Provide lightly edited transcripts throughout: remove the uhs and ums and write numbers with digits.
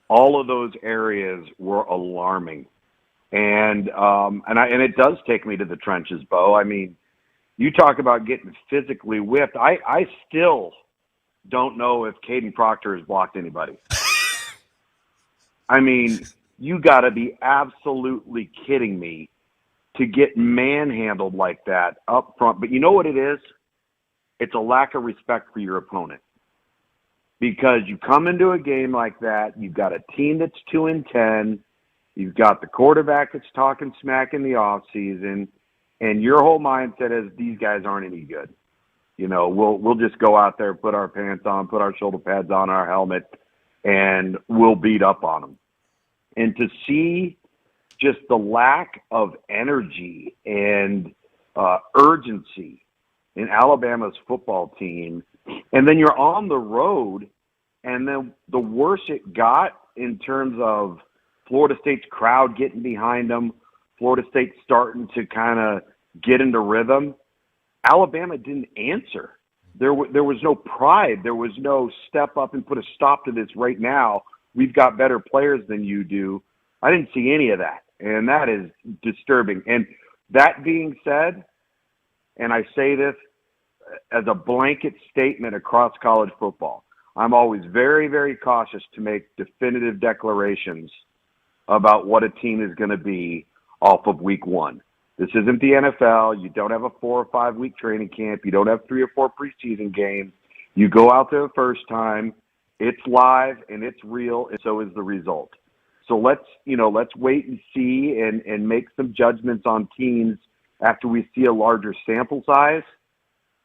all of those areas were alarming. And it does take me to the trenches, Bo. I mean, you talk about getting physically whipped. I still don't know if Caden Proctor has blocked anybody. I mean, you got to be absolutely kidding me to get manhandled like that up front. But you know what it is? It's a lack of respect for your opponent. Because you come into a game like that, you've got a team that's 2-10, you've got the quarterback that's talking smack in the offseason, and your whole mindset is these guys aren't any good. You know, we'll just go out there, put our pants on, put our shoulder pads on, our helmet, and we'll beat up on them. And to see just the lack of energy and urgency in Alabama's football team, and then you're on the road, and then the worse it got in terms of Florida State's crowd getting behind them, Florida State starting to kind of get into rhythm, Alabama didn't answer. There was no pride. There was no step up and put a stop to this right now. We've got better players than you do. I didn't see any of that, and that is disturbing. And that being said, and I say this as a blanket statement across college football, I'm always very, very cautious to make definitive declarations about what a team is going to be off of week one. This isn't the NFL. You don't have a 4 or 5 week training camp. You don't have 3 or 4 preseason games. You go out there the first time. It's live and it's real, and so is the result. So let's wait and see and make some judgments on teams after we see a larger sample size.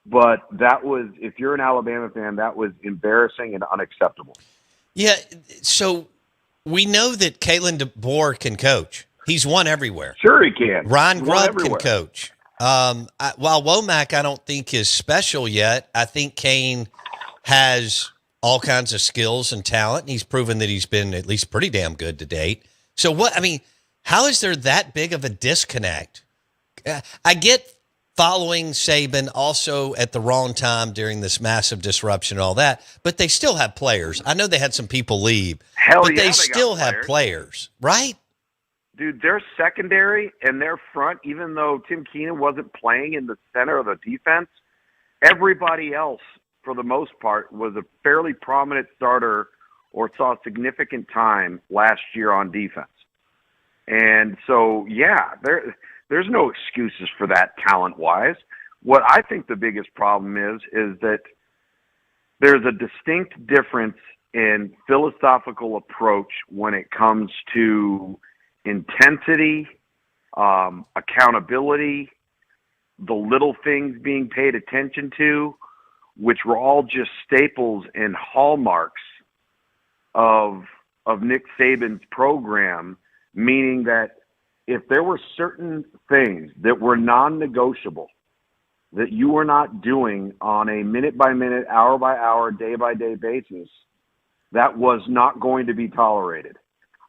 But that was, if you're an Alabama fan, that was embarrassing and unacceptable. Yeah, so we know that Kalen DeBoer can coach. He's won everywhere. Sure he can. Ryan Grubb can coach. While Womack I don't think is special yet, I think Kane has all kinds of skills and talent, and he's proven that he's been at least pretty damn good to date. So how is there that big of a disconnect? I get following Saban also at the wrong time during this massive disruption and all that, but they still have players. I know they had some people leave, but they still have players, right? Dude, their secondary and their front, even though Tim Keenan wasn't playing in the center of the defense, everybody else, for the most part, was a fairly prominent starter or saw significant time last year on defense. And so, yeah, there's no excuses for that talent-wise. What I think the biggest problem is that there's a distinct difference in philosophical approach when it comes to intensity, accountability, the little things being paid attention to, which were all just staples and hallmarks of Nick Saban's program, meaning that if there were certain things that were non-negotiable that you were not doing on a minute-by-minute, hour-by-hour, day-by-day basis, that was not going to be tolerated.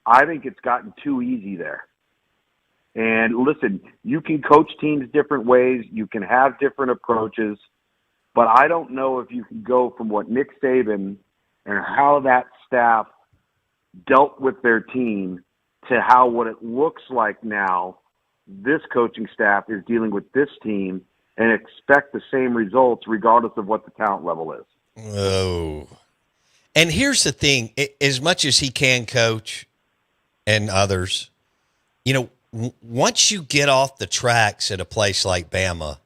I think it's gotten too easy there. And listen, you can coach teams different ways. You can have different approaches. But I don't know if you can go from what Nick Saban and how that staff dealt with their team to how what it looks like now this coaching staff is dealing with this team and expect the same results regardless of what the talent level is. Oh. And here's the thing. As much as he can coach and others, once you get off the tracks at a place like Bama,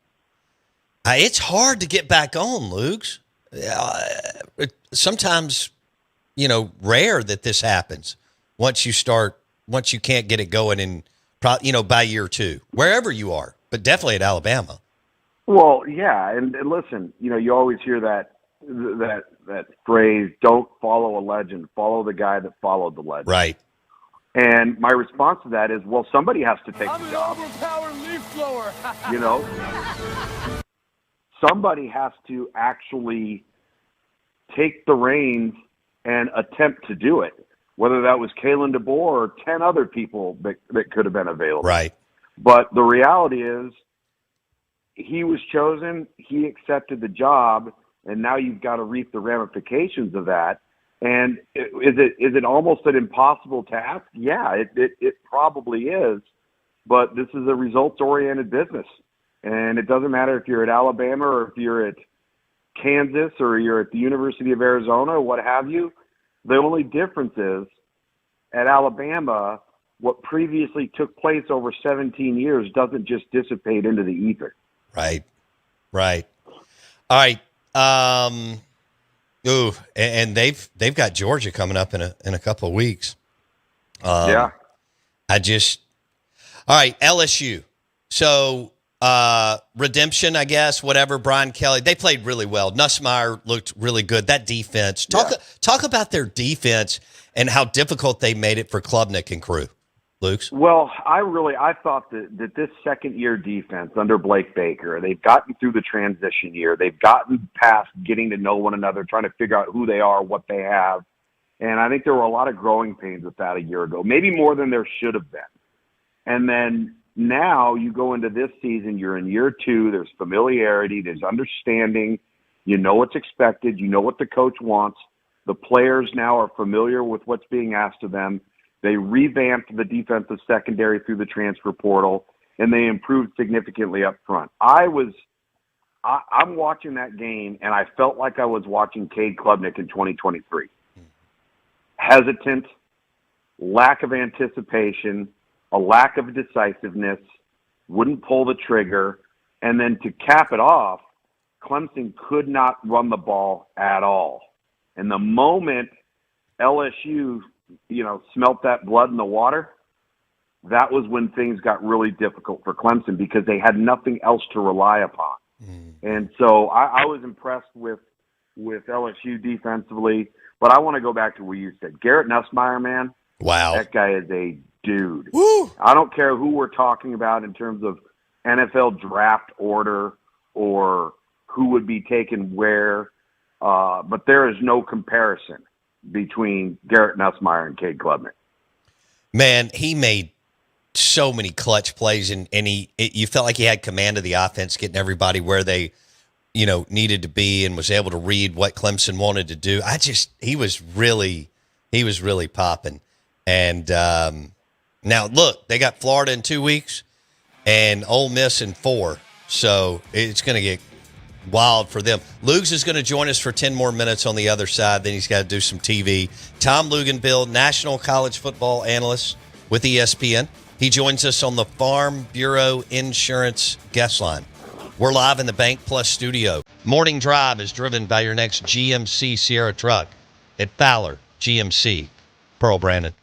it's hard to get back on, Lugs. Sometimes, rare that this happens once you can't get it going in, by year 2, wherever you are, but definitely at Alabama. Well, yeah. And listen, you always hear that phrase, don't follow a legend, follow the guy that followed the legend. Right. And my response to that is, well, somebody has to take the job. Somebody has to actually take the reins and attempt to do it, whether that was Kalen DeBoer or 10 other people that could have been available. Right. But the reality is he was chosen, he accepted the job, and now you've got to reap the ramifications of that. And is it almost an impossible task? Yeah, it probably is. But this is a results-oriented business. And it doesn't matter if you're at Alabama or if you're at Kansas or you're at the University of Arizona or what have you. The only difference is at Alabama, what previously took place over 17 years doesn't just dissipate into the ether. Right. Right. All right. And they've got Georgia coming up in a couple of weeks. Yeah. All right, LSU. So redemption, I guess, whatever. Brian Kelly, they played really well. Nussmeier looked really good. That defense. Talk about their defense and how difficult they made it for Klubnik and crew. Luke? Well, I thought that this second-year defense under Blake Baker, they've gotten through the transition year. They've gotten past getting to know one another, trying to figure out who they are, what they have. And I think there were a lot of growing pains with that a year ago, maybe more than there should have been. And then now you go into this season, you're in year two, there's familiarity, there's understanding, you know what's expected, you know what the coach wants. The players now are familiar with what's being asked of them. They revamped the defensive secondary through the transfer portal, and they improved significantly up front. I'm watching that game, and I felt like I was watching Cade Klubnik in 2023. Hesitant, lack of anticipation, a lack of decisiveness, wouldn't pull the trigger, and then to cap it off, Clemson could not run the ball at all. And the moment LSU, smelt that blood in the water, that was when things got really difficult for Clemson because they had nothing else to rely upon. And so I was impressed with LSU defensively, but I want to go back to what you said. Garrett Nussmeier, man. Wow. That guy is a dude. Woo. I don't care who we're talking about in terms of NFL draft order or who would be taken where, but there is no comparison between Garrett Nussmeier and Cade Klubnik. Man, he made so many clutch plays, and you felt like he had command of the offense, getting everybody where they, needed to be, and was able to read what Clemson wanted to do. He was really popping. And now look, they got Florida in 2 weeks, and Ole Miss in 4, so it's going to get wild for them. Lugs is going to join us for 10 more minutes on the other side. Then he's got to do some TV. Tom Luginbill, national college football analyst with ESPN. He joins us on the Farm Bureau Insurance guest line. We're live in the Bank Plus studio. Morning Drive is driven by your next GMC Sierra truck at Fowler GMC. Pearl Brandon.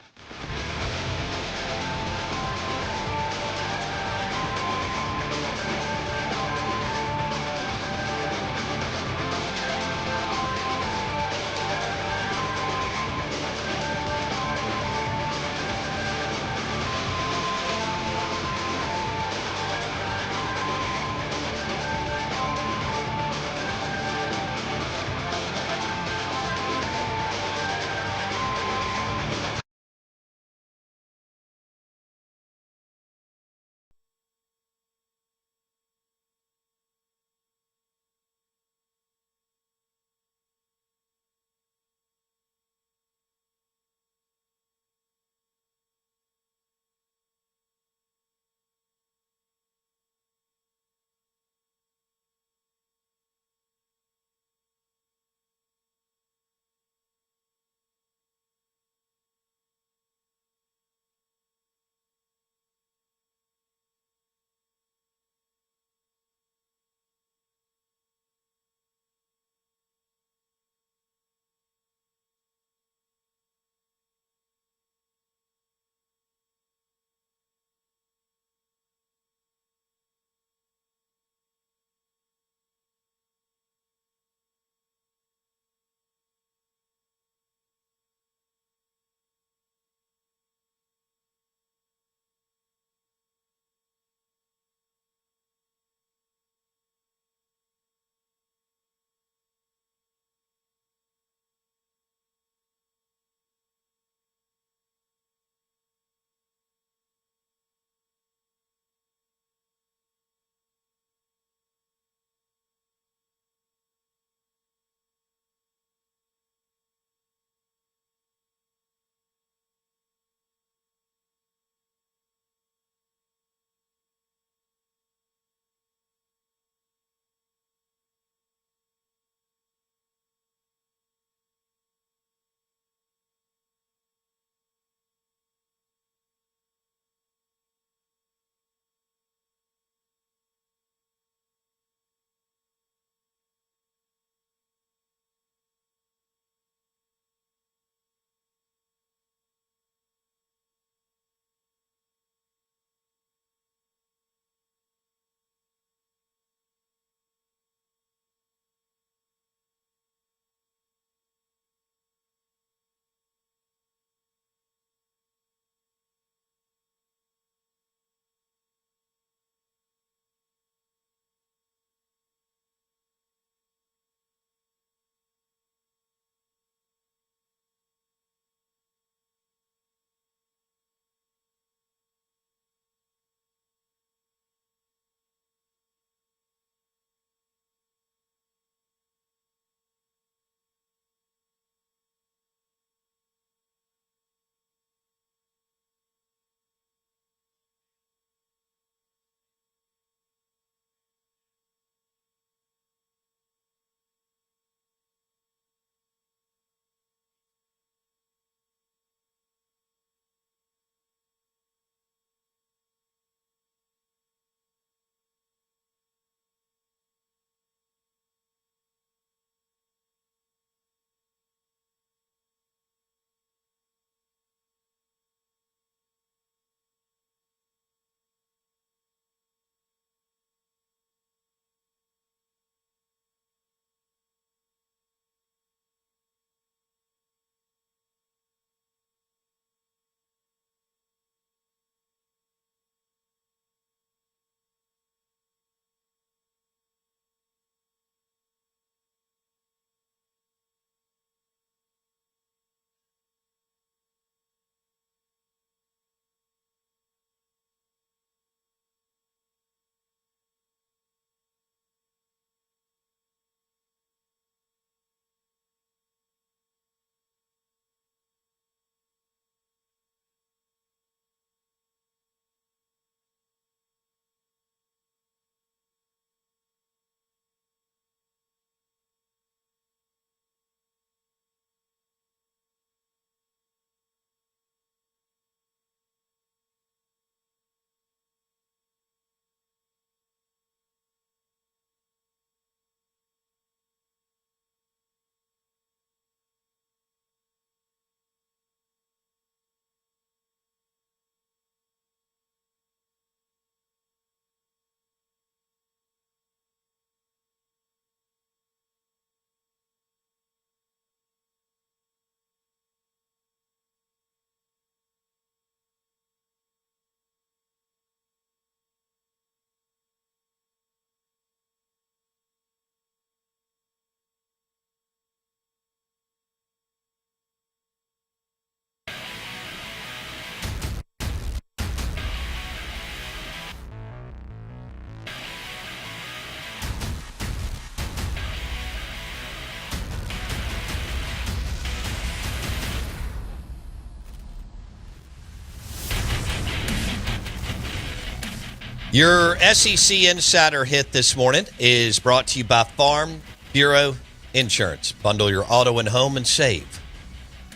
Your SEC Insider Hit this morning is brought to you by Farm Bureau Insurance. Bundle your auto and home and save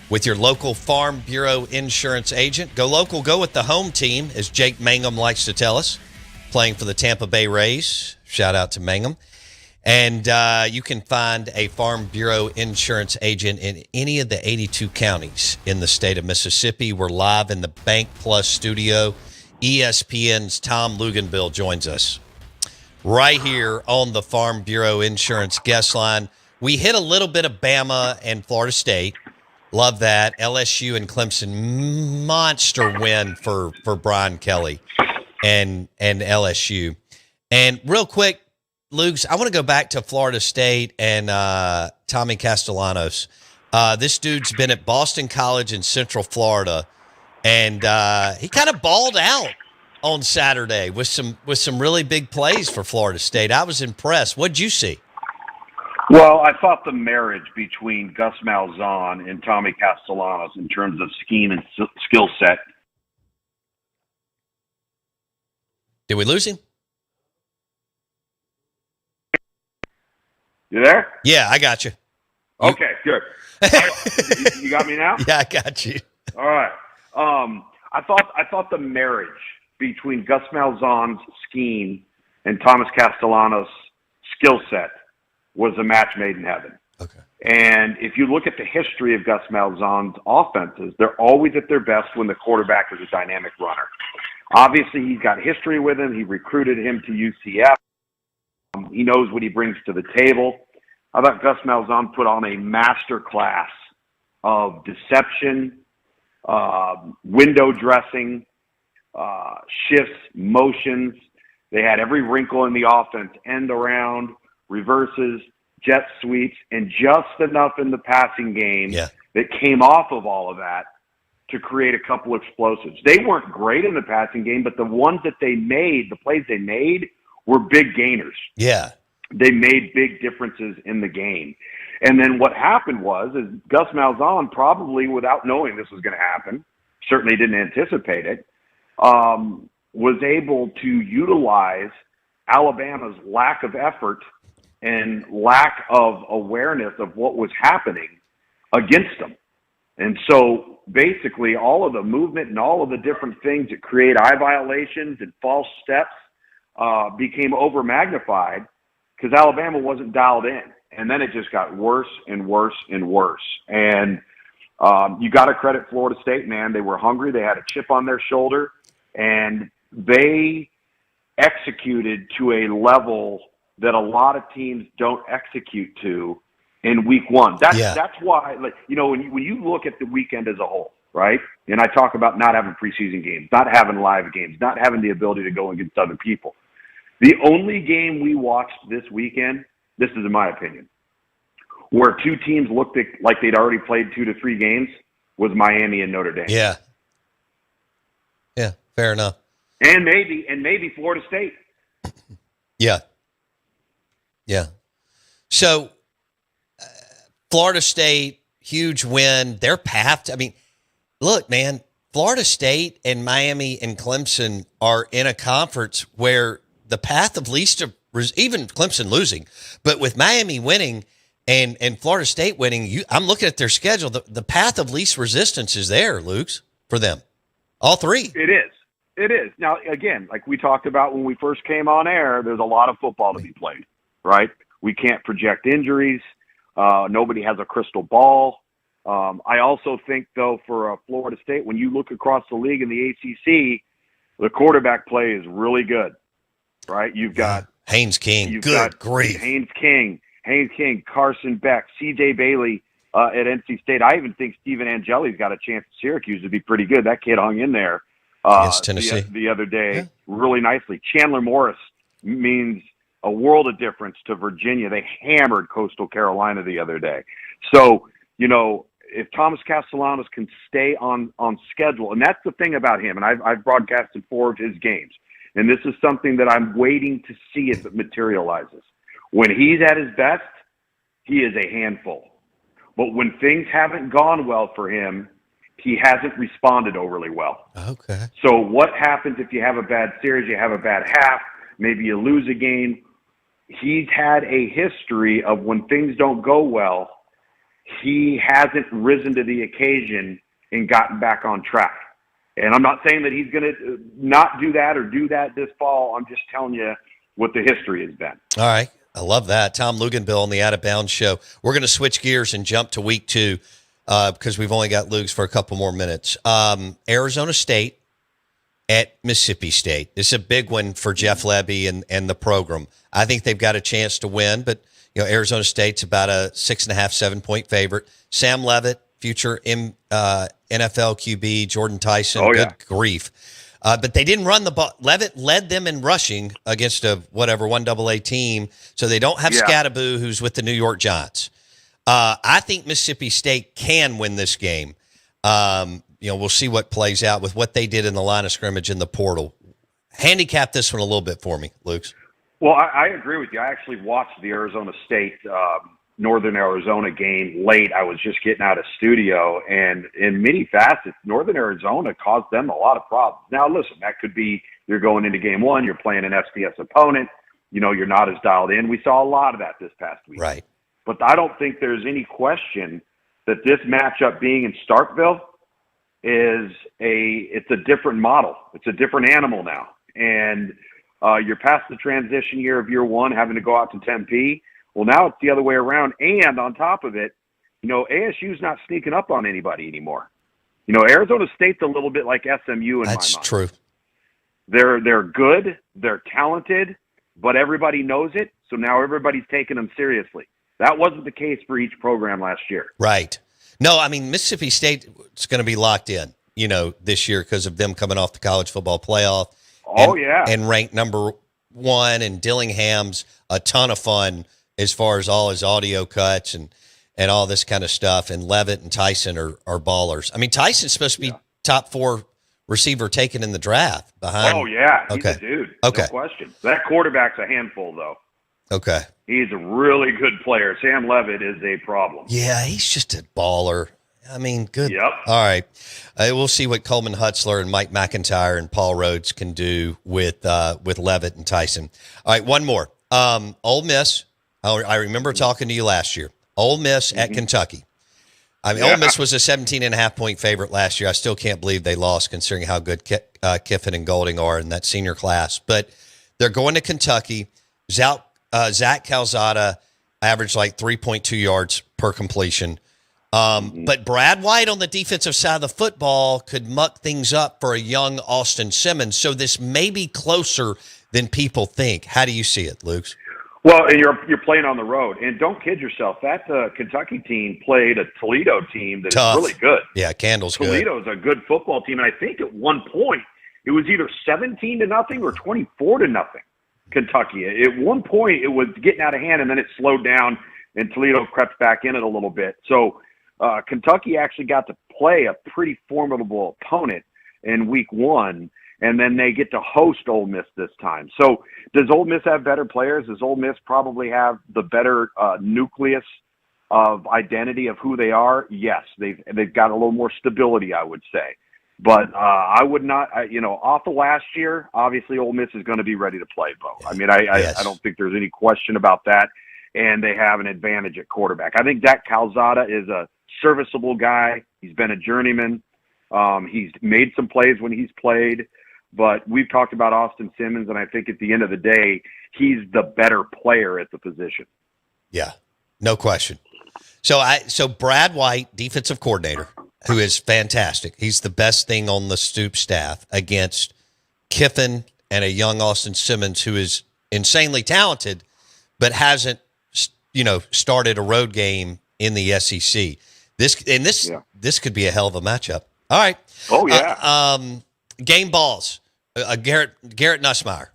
with your local Farm Bureau Insurance agent. Go local, go with the home team, as Jake Mangum likes to tell us, playing for the Tampa Bay Rays. Shout out to Mangum. And you can find a Farm Bureau Insurance agent in any of the 82 counties in the state of Mississippi. We're live in the Bank Plus studio. ESPN's Tom Luginbill joins us right here on the Farm Bureau Insurance guest line. We hit a little bit of Bama and Florida State. Love that. LSU and Clemson, monster win for Brian Kelly and LSU. And real quick, Lugs, I want to go back to Florida State and Tommy Castellanos. This dude's been at Boston College in Central Florida, and he kind of balled out on Saturday with some really big plays for Florida State. I was impressed. What'd you see? Well, I thought the marriage between Gus Malzahn and Tommy Castellanos in terms of scheme and skill set. Did we lose him? You there? Yeah, I got you. Okay, good. You got me now? Yeah, I got you. All right. I thought the marriage between Gus Malzahn's scheme and Thomas Castellanos' skill set was a match made in heaven. Okay. And if you look at the history of Gus Malzahn's offenses, they're always at their best when the quarterback is a dynamic runner. Obviously, he's got history with him. He recruited him to UCF. He knows what he brings to the table. I thought Gus Malzahn put on a master class of deception, window dressing, shifts, motions. They had every wrinkle in the offense, end around, reverses, jet sweeps, and just enough in the passing game that came off of all of that to create a couple explosives. They weren't great in the passing game, but the ones that they made, the plays they made, were big gainers. Yeah. They made big differences in the game. And then what happened is Gus Malzahn, probably without knowing this was going to happen, certainly didn't anticipate it, was able to utilize Alabama's lack of effort and lack of awareness of what was happening against them. And so basically all of the movement and all of the different things that create eye violations and false steps became over-magnified because Alabama wasn't dialed in. And then it just got worse and worse and worse. And you got to credit Florida State, man. They were hungry. They had a chip on their shoulder. And they executed to a level that a lot of teams don't execute to in week one. That's why, when you look at the weekend as a whole, right? And I talk about not having preseason games, not having live games, not having the ability to go against other people. The only game we watched this weekend, this is in my opinion, where two teams looked like they'd already played 2 to 3 games was Miami and Notre Dame. Yeah. Yeah, fair enough. And maybe Florida State. Yeah. Yeah. So Florida State, huge win. Their path, look, man, Florida State and Miami and Clemson are in a conference where the path of least, even Clemson losing, but with Miami winning and Florida State winning, I'm looking at their schedule. The path of least resistance is there, Luke's, for them. All three. It is. It is. Now, again, like we talked about when we first came on air, there's a lot of football to be played, right? We can't project injuries. Nobody has a crystal ball. I also think, though, for Florida State, when you look across the league in the ACC, the quarterback play is really good, right? You've got Haynes King. Good grief. Haynes King, Carson Beck, C.J. Bailey at NC State. I even think Stephen Angeli's got a chance at Syracuse to be pretty good. That kid hung in there against Tennessee the other day really nicely. Chandler Morris means a world of difference to Virginia. They hammered Coastal Carolina the other day. So, if Thomas Castellanos can stay on schedule, and that's the thing about him, and I've broadcasted 4 of his games, and this is something that I'm waiting to see if it materializes. When he's at his best, he is a handful. But when things haven't gone well for him, he hasn't responded overly well. Okay. So what happens if you have a bad series, you have a bad half, maybe you lose a game? He's had a history of when things don't go well, he hasn't risen to the occasion and gotten back on track. And I'm not saying that he's going to not do that or do that this fall. I'm just telling you what the history has been. All right. I love that. Tom Luginbill on the Out of Bounds Show. We're going to switch gears and jump to week 2 because we've only got Lugs for a couple more minutes. Arizona State at Mississippi State. This is a big one for Jeff Lebby and the program. I think they've got a chance to win, but Arizona State's about a 6.5, 7-point favorite. Sam Leavitt, future NFL QB, Jordan Tyson, good grief. But they didn't run the ball. Leavitt led them in rushing against a 1AA team, so they don't have Scattaboo, who's with the New York Giants. I think Mississippi State can win this game. We'll see what plays out with what they did in the line of scrimmage in the portal. Handicap this one a little bit for me, Luke. Well, I agree with you. I actually watched the Arizona State Northern Arizona game late. I was just getting out of studio, and in many facets, Northern Arizona caused them a lot of problems. Now, listen, that could be you're going into game 1, you're playing an FCS opponent, you're not as dialed in. We saw a lot of that this past week. Right. But I don't think there's any question that this matchup being in Starkville it's a different model. It's a different animal now. And you're past the transition year of year 1, having to go out to Tempe. Well, now it's the other way around. And on top of it, ASU's not sneaking up on anybody anymore. Arizona State's a little bit like SMU in my mind. That's true. They're good, they're talented, but everybody knows it. So now everybody's taking them seriously. That wasn't the case for each program last year. Right. No, I mean, Mississippi State is going to be locked in, this year because of them coming off the college football playoff. And ranked number 1, and Dillingham's a ton of fun as far as all his audio cuts and all this kind of stuff. And Leavitt and Tyson are ballers. I mean, Tyson's supposed to be top 4 receiver taken in the draft behind. Oh, yeah. He's a dude. Okay. No question. That quarterback's a handful, though. Okay. He's a really good player. Sam Leavitt is a problem. Yeah, he's just a baller. I mean, good. Yep. All right. We'll see what Coleman Hutzler and Mike McIntyre and Paul Rhodes can do with Leavitt and Tyson. All right, one more. Ole Miss. I remember talking to you last year. Ole Miss at Kentucky. I mean, Ole Miss was a 17.5-point favorite last year. I still can't believe they lost considering how good Kiffin and Golding are in that senior class. But they're going to Kentucky. Zach Calzada averaged like 3.2 yards per completion. But Brad White on the defensive side of the football could muck things up for a young Austin Simmons. So this may be closer than people think. How do you see it, Luke? Well, and you're playing on the road, and don't kid yourself. That Kentucky team played a Toledo team that is really good. Yeah, Candle's good. Toledo's a good football team, and I think at one point it was either 17-0 or 24-0. Kentucky. At one point it was getting out of hand, and then it slowed down, and Toledo crept back in it a little bit. So Kentucky actually got to play a pretty formidable opponent in week 1. And then they get to host Ole Miss this time. So does Ole Miss have better players? Does Ole Miss probably have the better nucleus of identity of who they are? Yes, they've got a little more stability, I would say. But I would not, off of last year, obviously Ole Miss is going to be ready to play, Bo. I mean, I don't think there's any question about that. And they have an advantage at quarterback. I think Zach Calzada is a serviceable guy. He's been a journeyman. He's made some plays when he's played. But we've talked about Austin Simmons, and I think at the end of the day, he's the better player at the position. Yeah, no question. So Brad White, defensive coordinator, who is fantastic. He's the best thing on the Stoop staff against Kiffin and a young Austin Simmons, who is insanely talented, but hasn't, started a road game in the SEC. This could be a hell of a matchup. All right. Oh yeah. Game balls. Garrett Nussmeier,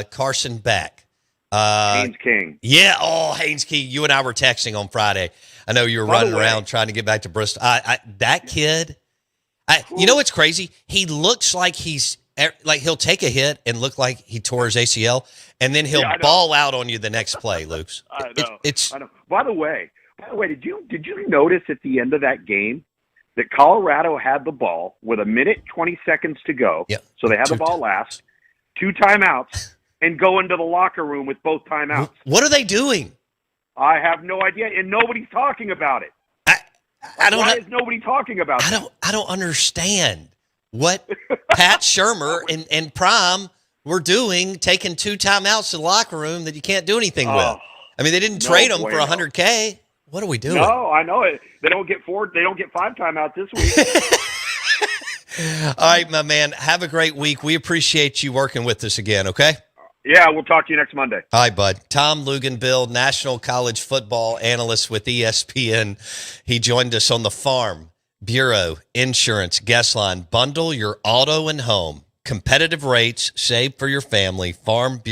Carson Beck, Haynes King. Yeah. Oh, Haynes King. You and I were texting on Friday. I know you were running around trying to get back to Bristol. That kid, what's crazy? He looks like he'll take a hit and look like he tore his ACL, and then he'll ball out on you the next play, Luke. I know. I know. By the way, did you notice at the end of that game, that Colorado had the ball with 1:20 to go. Yep. So they had the ball last, 2 timeouts, and go into the locker room with both timeouts. What are they doing? I have no idea, and nobody's talking about it. I don't. Why is nobody talking about it? I don't understand what Pat Shurmur and Prime were doing, taking 2 timeouts in the locker room that you can't do anything with. I mean, they didn't trade them for $100K. What are we doing? No, I know it. They don't get 4. They don't get 5 timeouts this week. All right, my man. Have a great week. We appreciate you working with us again. Okay. Yeah, we'll talk to you next Monday. Hi, bud. Tom Luginbill, national college football analyst with ESPN. He joined us on the Farm Bureau Insurance Guest Line. Bundle your auto and home. Competitive rates, save for your family. Farm Bureau.